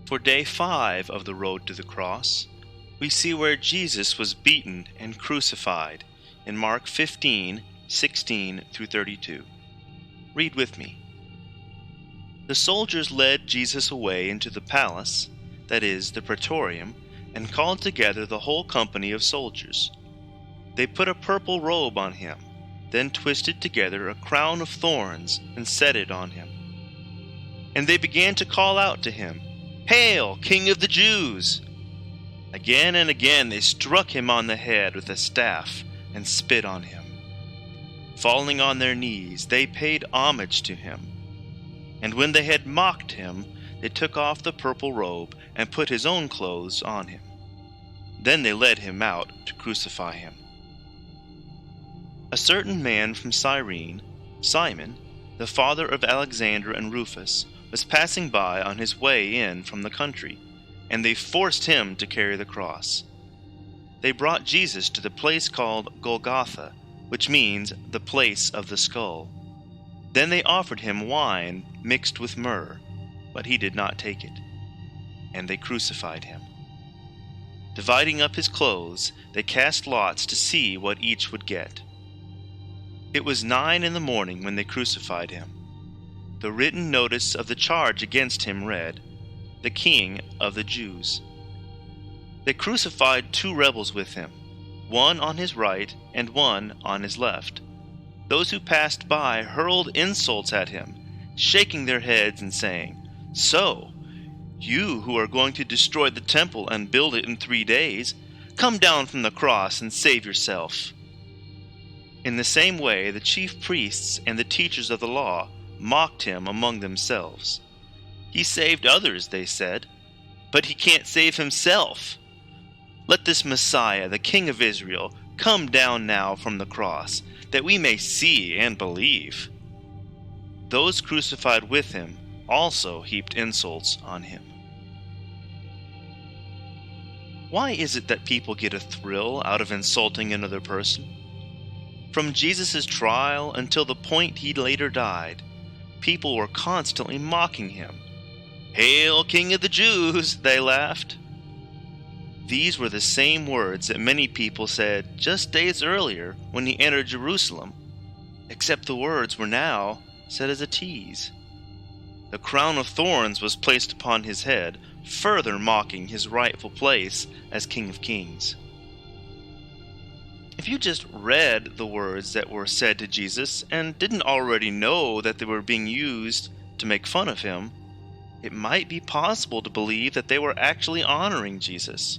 For day 5 of the road to the cross, we see where Jesus was beaten and crucified in Mark 15:16 through 32. Read with me. The soldiers led Jesus away into the palace, that is, the praetorium, and called together the whole company of soldiers. They put a purple robe on him, then twisted together a crown of thorns and set it on him. And they began to call out to him, "Hail, King of the Jews!" Again and again they struck him on the head with a staff and spit on him. Falling on their knees, they paid homage to him. And when they had mocked him, they took off the purple robe and put his own clothes on him. Then they led him out to crucify him. A certain man from Cyrene, Simon, the father of Alexander and Rufus, was passing by on his way in from the country, and they forced him to carry the cross. They brought Jesus to the place called Golgotha, which means the place of the skull. Then they offered him wine mixed with myrrh, but he did not take it, and they crucified him. Dividing up his clothes, they cast lots to see what each would get. It was 9 a.m. when they crucified him. The written notice of the charge against him read, "The King of the Jews." They crucified 2 rebels with him, one on his right and one on his left. Those who passed by hurled insults at him, shaking their heads and saying, "So, you who are going to destroy the temple and build it in 3 days, come down from the cross and save yourself." In the same way, the chief priests and the teachers of the law mocked him among themselves. "He saved others," they said, "but he can't save himself. Let this Messiah, the King of Israel, come down now from the cross, that we may see and believe." Those crucified with him also heaped insults on him. Why is it that people get a thrill out of insulting another person? From Jesus' trial until the point he later died, people were constantly mocking him. "Hail, King of the Jews!" they laughed. These were the same words that many people said just days earlier when he entered Jerusalem, except the words were now said as a tease. The crown of thorns was placed upon his head, further mocking his rightful place as King of Kings. If you just read the words that were said to Jesus and didn't already know that they were being used to make fun of him, it might be possible to believe that they were actually honoring Jesus.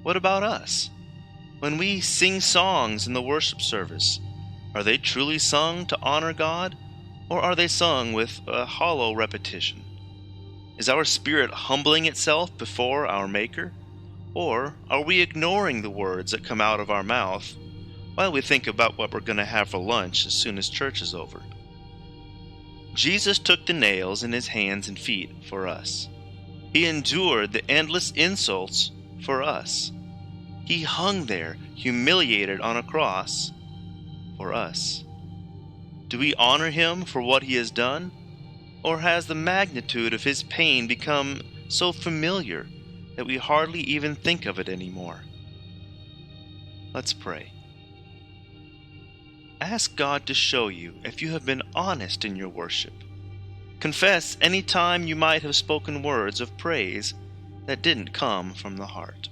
What about us? When we sing songs in the worship service, are they truly sung to honor God, or are they sung with a hollow repetition? Is our spirit humbling itself before our Maker? Or are we ignoring the words that come out of our mouth while we think about what we're going to have for lunch as soon as church is over? Jesus took the nails in his hands and feet for us. He endured the endless insults for us. He hung there, humiliated on a cross for us. Do we honor him for what he has done? Or has the magnitude of his pain become so familiar that we hardly even think of it anymore? Let's pray. Ask God to show you if you have been honest in your worship. Confess any time you might have spoken words of praise that didn't come from the heart.